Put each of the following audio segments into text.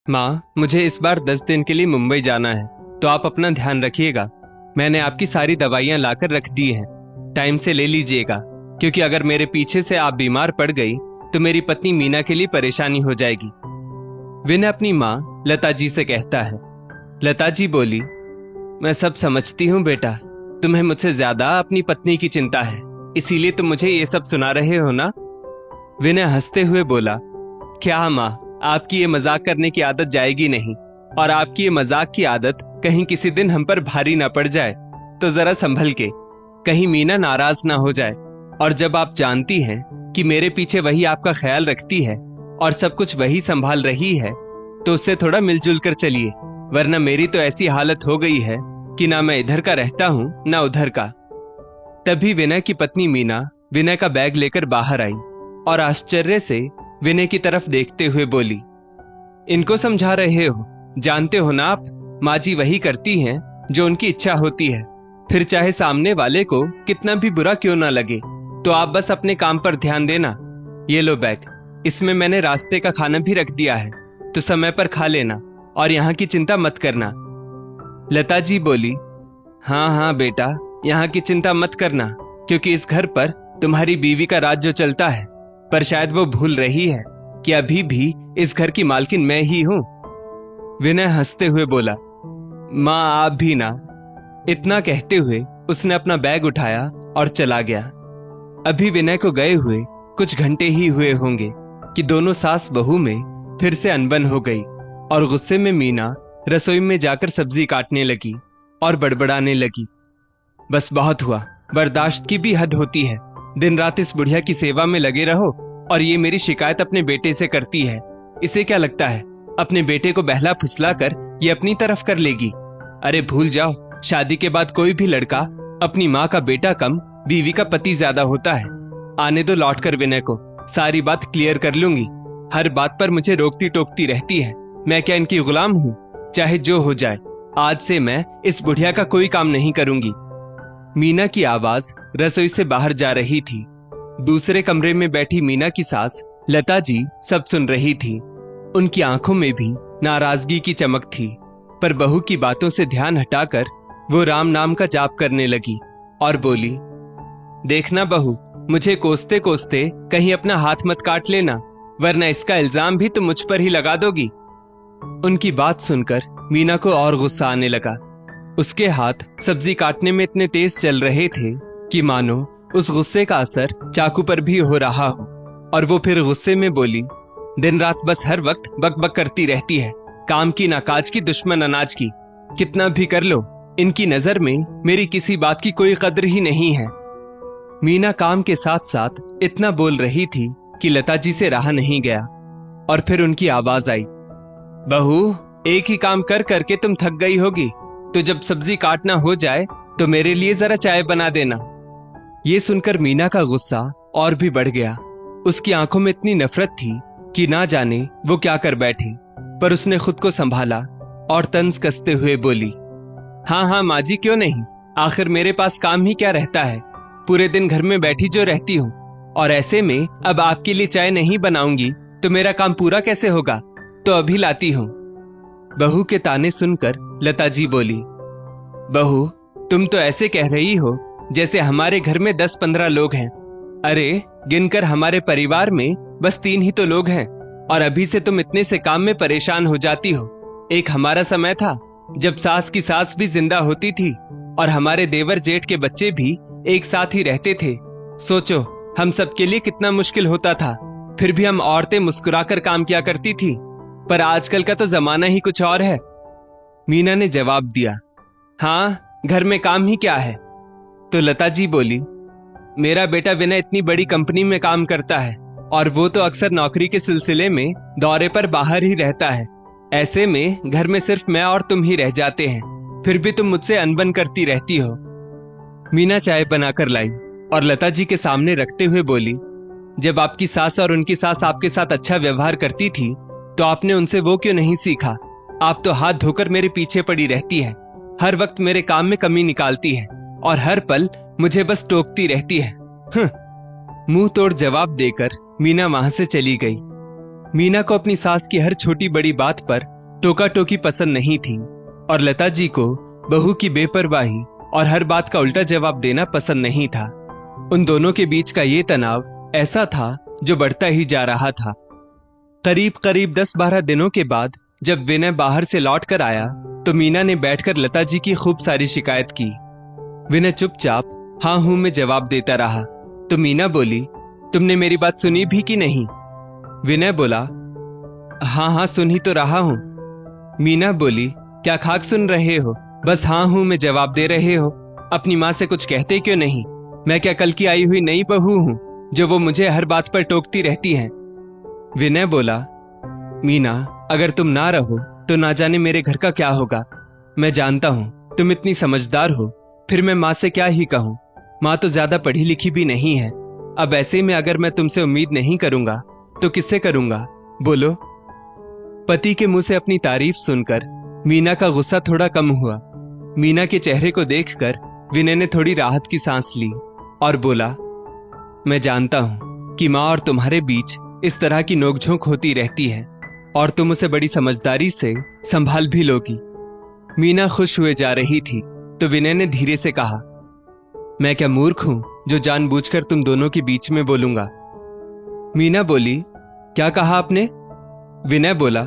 माँ, मुझे इस बार 10 दिन के लिए मुंबई जाना है, तो आप अपना ध्यान रखिएगा। मैंने आपकी सारी दवाइयाँ लाकर रख दी हैं, टाइम से ले लीजिएगा, क्योंकि अगर मेरे पीछे से आप बीमार पड़ गई तो मेरी पत्नी मीना के लिए परेशानी हो जाएगी। विनय अपनी माँ लता जी से कहता है। लता जी बोली, मैं सब समझती हूँ बेटा, तुम्हें मुझसे ज्यादा अपनी पत्नी की चिंता है, इसीलिए तुम मुझे ये सब सुना रहे हो ना। विनय हंसते हुए बोला, क्या माँ, आपकी ये मजाक करने की आदत जाएगी नहीं, और आपकी ये मजाक की आदत कहीं किसी दिन हम पर भारी ना पड़ जाए तो जरा संभल के, कहीं मीना नाराज ना हो जाए। और जब आप जानती हैं कि मेरे पीछे वही आपका ख्याल रखती है और सब कुछ वही संभाल रही है, तो उससे थोड़ा मिलजुल कर चलिए, वरना मेरी तो ऐसी हालत हो गई है कि ना मैं इधर का रहता हूं ना उधर का। तभी विनय की पत्नी मीना विनय का बैग लेकर बाहर आई और आश्चर्य से विनय की तरफ देखते हुए बोली, इनको समझा रहे हो? जानते हो ना आप, माँ जी वही करती हैं जो उनकी इच्छा होती है, फिर चाहे सामने वाले को कितना भी बुरा क्यों ना लगे। तो आप बस अपने काम पर ध्यान देना। ये लो बैग, इसमें मैंने रास्ते का खाना भी रख दिया है, तो समय पर खा लेना और यहाँ की चिंता मत करना। लता जी बोली, हाँ हाँ बेटा, यहाँ की चिंता मत करना, क्योंकि इस घर पर तुम्हारी बीवी का राज जो चलता है, पर शायद वो भूल रही है कि अभी भी इस घर की मालकिन मैं ही हूं। विनय हंसते हुए बोला, माँ आप भी ना। इतना कहते हुए उसने अपना बैग उठाया और चला गया। अभी विनय को गए हुए कुछ घंटे ही हुए होंगे कि दोनों सास बहू में फिर से अनबन हो गई और गुस्से में मीना रसोई में जाकर सब्जी काटने लगी और बड़बड़ाने लगी, बस बहुत हुआ, बर्दाश्त की भी हद होती है। दिन रात इस बुढ़िया की सेवा में लगे रहो और ये मेरी शिकायत अपने बेटे से करती है। इसे क्या लगता है अपने बेटे को बहला फुसला कर ये अपनी तरफ कर लेगी? अरे भूल जाओ, शादी के बाद कोई भी लड़का अपनी माँ का बेटा कम बीवी का पति ज्यादा होता है। आने दो लौट कर विनय को, सारी बात क्लियर कर लूंगी। हर बात पर मुझे रोकती टोकती रहती है, मैं क्या इनकी गुलाम हूँ? चाहे जो हो जाए, आज से मैं इस बुढ़िया का कोई काम नहीं करूंगी। मीना की आवाज रसोई से बाहर जा रही थी। दूसरे कमरे में बैठी मीना की सास लता जी सब सुन रही थी। उनकी आंखों में भी नाराजगी की चमक थी, पर बहू की बातों से ध्यान हटाकर वो राम नाम का जाप करने लगी और बोली, देखना बहू, मुझे कोसते कोसते कहीं अपना हाथ मत काट लेना, वरना इसका इल्जाम भी तुम मुझ पर ही लगा दोगी। उनकी बात सुनकर मीना को और गुस्सा आने लगा। उसके हाथ सब्जी काटने में इतने तेज चल रहे थे कि मानो उस गुस्से का असर चाकू पर भी हो रहा हो, और वो फिर गुस्से में बोली, दिन रात बस हर वक्त बकबक करती रहती है, काम की ना काज की, दुश्मन अनाज की। कितना भी कर लो, इनकी नजर में मेरी किसी बात की कोई कद्र ही नहीं है। मीना काम के साथ साथ इतना बोल रही थी कि लता जी से रहा नहीं गया, और फिर उनकी आवाज आई, बहू, एक ही काम कर करके तुम थक गई होगी, तो जब सब्जी काटना हो जाए तो मेरे लिए जरा चाय बना देना। ये सुनकर मीना का गुस्सा और भी बढ़ गया। उसकी आंखों में इतनी नफरत थी कि ना जाने वो क्या कर बैठी, पर उसने खुद को संभाला और तंज कसते हुए बोली, हाँ हाँ माँ जी, क्यों नहीं, आखिर मेरे पास काम ही क्या रहता है, पूरे दिन घर में बैठी जो रहती हूँ, और ऐसे में अब आपके लिए चाय नहीं बनाऊंगी तो मेरा काम पूरा कैसे होगा? तो अभी लाती हूँ। बहू के ताने सुनकर लता जी बोली, बहू, तुम तो ऐसे कह रही हो जैसे हमारे घर में 10-15 लोग हैं। अरे गिनकर हमारे परिवार में बस 3 ही तो लोग हैं, और अभी से तुम इतने से काम में परेशान हो जाती हो। एक हमारा समय था जब सास की सास भी जिंदा होती थी और हमारे देवर जेठ के बच्चे भी एक साथ ही रहते थे। सोचो हम सबके लिए कितना मुश्किल होता था, फिर भी हम औरतें मुस्कुराकर काम किया करती थी, पर आजकल का तो जमाना ही कुछ और है। मीना ने जवाब दिया, हाँ, घर में काम ही क्या है? तो लता जी बोली, मेरा बेटा विनय इतनी बड़ी कंपनी में काम करता है और वो तो अक्सर नौकरी के सिलसिले में दौरे पर बाहर ही रहता है। ऐसे में घर में सिर्फ मैं और तुम ही रह जाते हैं, फिर भी तुम मुझसे अनबन करती रहती हो। मीना चाय बनाकर लाई और लता जी के सामने रखते हुए बोली, जब आपकी सास और उनकी सास आपके साथ अच्छा व्यवहार करती थी तो आपने उनसे वो क्यों नहीं सीखा? आप तो हाथ धोकर मेरे पीछे पड़ी रहती है, हर वक्त मेरे काम में कमी निकालती है और हर पल मुझे बस टोकती रहती है। मुंह तोड़ जवाब देकर मीना वहां से चली गई। मीना को अपनी सास की हर छोटी बड़ी बात पर टोका टोकी पसंद नहीं थी और लता जी को बहू की बेपरवाही और हर बात का उल्टा जवाब देना पसंद नहीं था। उन दोनों के बीच का ये तनाव ऐसा था जो बढ़ता ही जा रहा था। करीब करीब 10-12 दिनों के बाद जब विनय बाहर से लौट कर आया तो मीना ने बैठकर लता जी की खूब सारी शिकायत की। विनय चुपचाप हाँ हूं में जवाब देता रहा तो मीना बोली, तुमने मेरी बात सुनी भी कि नहीं? विनय बोला, हाँ हाँ सुन ही तो रहा हूं। मीना बोली, क्या खाक सुन रहे हो? बस हाँ हूं में जवाब दे रहे हो। अपनी माँ से कुछ कहते क्यों नहीं? मैं क्या कल की आई हुई नई बहू हूं जो वो मुझे हर बात पर टोकती रहती हैं? विनय बोला, मीना अगर तुम ना रहो तो ना जाने मेरे घर का क्या होगा। मैं जानता हूं तुम इतनी समझदार हो, फिर मैं माँ से क्या ही कहूं। माँ तो ज्यादा पढ़ी लिखी भी नहीं है। अब ऐसे में अगर मैं तुमसे उम्मीद नहीं करूंगा तो किससे करूंगा? बोलो। पति के मुंह से अपनी तारीफ सुनकर मीना का गुस्सा थोड़ा कम हुआ। मीना के चेहरे को देखकर विनय ने थोड़ी राहत की सांस ली और बोला, मैं जानता हूं कि माँ और तुम्हारे बीच इस तरह की नोकझोंक होती रहती है और तुम उसे बड़ी समझदारी से संभाल भी लोगी। मीना खुश हुए जा रही थी तो विनय ने धीरे से कहा, मैं क्या मूर्ख हूं जो जानबूझकर तुम दोनों के बीच में बोलूंगा? मीना बोली, क्या कहा आपने? विनय बोला,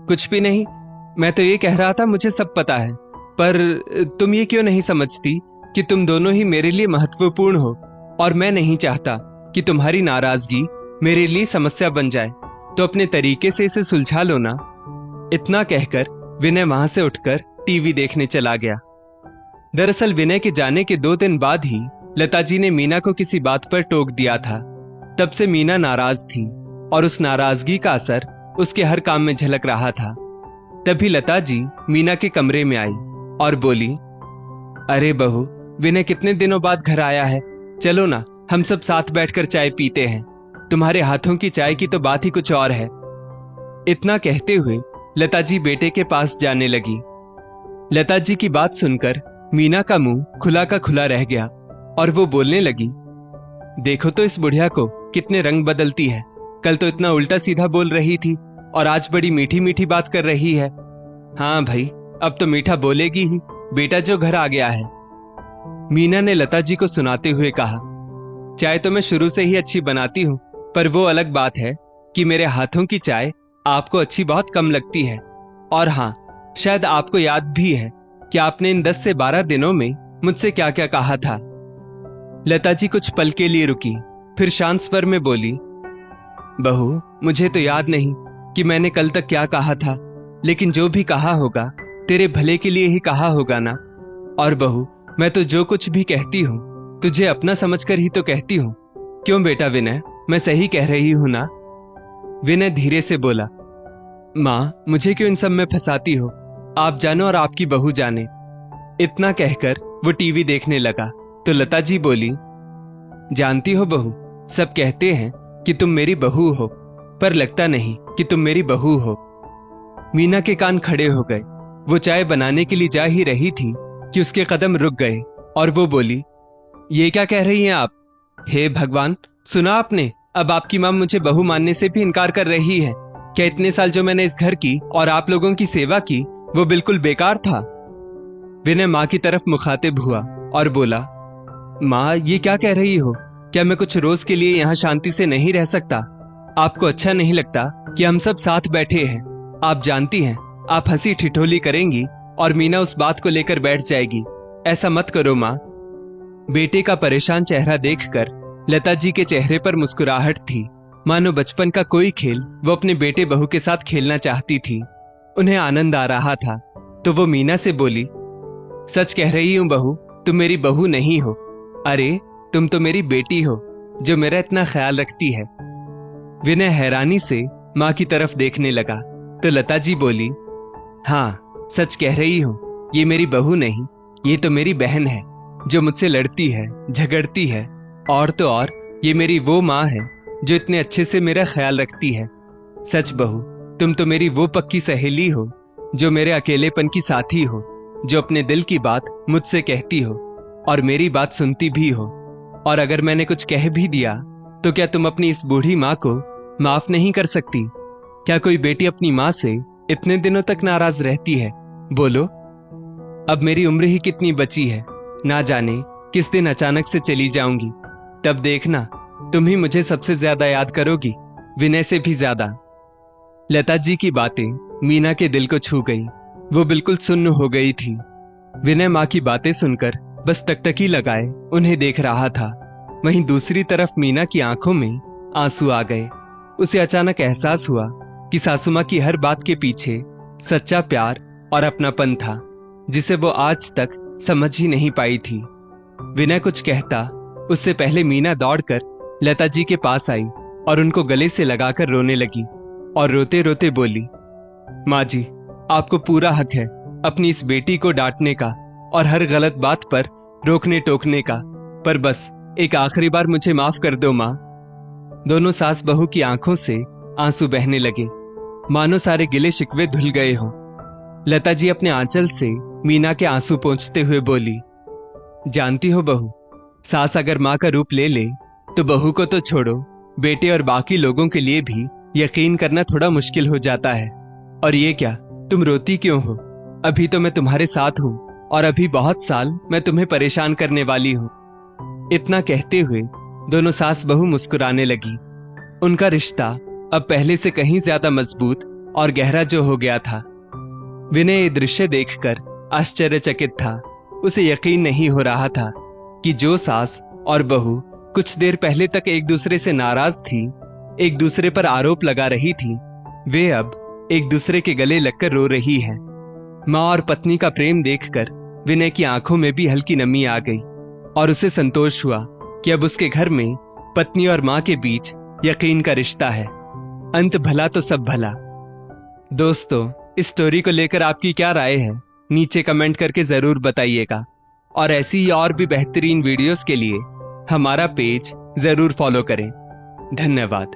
कुछ भी नहीं, मैं तो ये कह रहा था मुझे सब पता है, पर तुम ये क्यों नहीं समझती कि तुम दोनों ही मेरे लिए महत्वपूर्ण हो और मैं नहीं चाहता कि तुम्हारी नाराजगी मेरे लिए समस्या बन जाए, तो अपने तरीके से इसे सुलझा लो ना। इतना कहकर विनय वहां से उठकर टीवी देखने चला गया। दरअसल विनय के जाने के 2 दिन बाद ही लता जी ने मीना को किसी बात पर टोक दिया था। तब से मीना नाराज थी और उस नाराजगी का असर उसके हर काम में झलक रहा था। तभी लता जी मीना के कमरे में आई और बोली, अरे बहू, विनय कितने दिनों बाद घर आया है, चलो ना हम सब साथ बैठकर चाय पीते हैं। तुम्हारे हाथों की चाय की तो बात ही कुछ और है। इतना कहते हुए लता जी बेटे के पास जाने लगी। लता जी की बात सुनकर मीना का मुंह खुला का खुला रह गया और वो बोलने लगी, देखो तो इस बुढ़िया को कितने रंग बदलती है। कल तो इतना उल्टा सीधा बोल रही थी और आज बड़ी मीठी मीठी बात कर रही है। हाँ भाई, अब तो मीठा बोलेगी ही, बेटा जो घर आ गया है। मीना ने लता जी को सुनाते हुए कहा, चाय तो मैं शुरू से ही अच्छी बनाती हूँ, पर वो अलग बात है कि मेरे हाथों की चाय आपको अच्छी बहुत कम लगती है। और हाँ, शायद आपको याद भी है कि आपने इन 10 से 12 दिनों में मुझसे क्या क्या कहा था। लता जी कुछ पल के लिए रुकी, फिर शांत स्वर में बोली, बहू, मुझे तो याद नहीं कि मैंने कल तक क्या कहा था, लेकिन जो भी कहा होगा तेरे भले के लिए ही कहा होगा ना। और बहू, मैं तो जो कुछ भी कहती हूँ तुझे अपना समझकर ही तो कहती हूँ। क्यों बेटा विनय, मैं सही कह रही हूं ना? विनय धीरे से बोला, माँ, मुझे क्यों इन सब में फंसाती हो? आप जानो और आपकी बहू जाने। इतना कहकर वो टीवी देखने लगा तो लता जी बोली, जानती हो बहू, सब कहते हैं कि तुम मेरी बहू हो, पर लगता नहीं कि तुम मेरी बहू हो। मीना के कान खड़े हो गए। वो चाय बनाने के लिए जा ही रही थी कि उसके कदम रुक गए और वो बोली, ये क्या कह रही हैं आप? हे भगवान, सुना आपने? अब आपकी मां मुझे बहू मानने से भी इनकार कर रही है। क्या इतने साल जो मैंने इस घर की और आप लोगों की सेवा की वो बिल्कुल बेकार था? विनय मां की तरफ मुखातिब हुआ और बोला, मां, ये क्या कह रही हो? क्या मैं कुछ रोज के लिए यहाँ शांति से नहीं रह सकता? आपको अच्छा नहीं लगता कि हम सब साथ बैठे हैं? आप जानती हैं, आप हंसी ठिठोली करेंगी और मीना उस बात को लेकर बैठ जाएगी। ऐसा मत करो मां। बेटे का परेशान चेहरा देखकर लता जी के चेहरे पर मुस्कुराहट थी, मानो बचपन का कोई खेल वो अपने बेटे बहू के साथ खेलना चाहती थी। उन्हें आनंद आ रहा था तो वो मीना से बोली, सच कह रही हूं बहू, तुम मेरी बहू नहीं हो। अरे, तुम तो मेरी बेटी हो जो मेरा इतना ख्याल रखती है। विनय हैरानी से मां की तरफ देखने लगा तो लता जी बोली, हाँ, सच कह रही हूं, ये मेरी बहू नहीं, ये तो मेरी बहन है जो मुझसे लड़ती है, झगड़ती है, और तो और ये मेरी वो माँ है जो इतने अच्छे से मेरा ख्याल रखती है। सच बहू, तुम तो मेरी वो पक्की सहेली हो जो मेरे अकेलेपन की साथी हो, जो अपने दिल की बात मुझसे कहती हो और मेरी बात सुनती भी हो। और अगर मैंने कुछ कह भी दिया तो क्या तुम अपनी इस बूढ़ी माँ को माफ नहीं कर सकती? क्या कोई बेटी अपनी माँ से इतने दिनों तक नाराज रहती है? बोलो। अब मेरी उम्र ही कितनी बची है, ना जाने किस दिन अचानक से चली जाऊंगी। तब देखना, तुम ही मुझे सबसे ज्यादा याद करोगी, विनय से भी ज्यादा। लता जी की बातें मीना के दिल को छू गई। वो बिल्कुल सुन्न हो गई थी। विनय माँ की बातें सुनकर बस टकटकी लगाए उन्हें देख रहा था। वहीं दूसरी तरफ मीना की आंखों में आंसू आ गए। उसे अचानक एहसास हुआ कि सासू माँ की हर बात के पीछे सच्चा प्यार और अपनापन था, जिसे वो आज तक समझ ही नहीं पाई थी। विनय कुछ कहता उससे पहले मीना दौड़कर लता जी के पास आई और उनको गले से लगाकर रोने लगी और रोते रोते बोली, माँ जी, आपको पूरा हक है अपनी इस बेटी को डांटने का और हर गलत बात पर रोकने टोकने का, पर बस एक आखिरी बार मुझे माफ कर दो माँ। दोनों सास बहू की आंखों से आंसू बहने लगे, मानो सारे गिले शिकवे धुल गए हों। लता जी अपने आंचल से मीना के आंसू पोंछते हुए बोली, जानती हो बहू, सास अगर माँ का रूप ले ले तो बहू को तो छोड़ो, बेटे और बाकी लोगों के लिए भी यकीन करना थोड़ा मुश्किल हो जाता है। और ये क्या, तुम रोती क्यों हो? अभी तो मैं तुम्हारे साथ हूं और अभी बहुत साल मैं तुम्हें परेशान करने वाली हूं। इतना कहते हुए दोनों सास बहू मुस्कुराने लगी। उनका रिश्ता अब पहले से कहीं ज्यादा मजबूत और गहरा जो हो गया था। विनय ये दृश्य देखकर आश्चर्यचकित था। उसे यकीन नहीं हो रहा था कि जो सास और बहू कुछ देर पहले तक एक दूसरे से नाराज थी, एक दूसरे पर आरोप लगा रही थी, वे अब एक दूसरे के गले लगकर रो रही हैं। माँ और पत्नी का प्रेम देखकर विनय की आंखों में भी हल्की नमी आ गई और उसे संतोष हुआ कि अब उसके घर में पत्नी और माँ के बीच यकीन का रिश्ता है। अंत भला तो सब भला। दोस्तों, इस स्टोरी को लेकर आपकी क्या राय है, नीचे कमेंट करके जरूर बताइएगा। और ऐसी ही और भी बेहतरीन वीडियोस के लिए हमारा पेज जरूर फॉलो करें। धन्यवाद।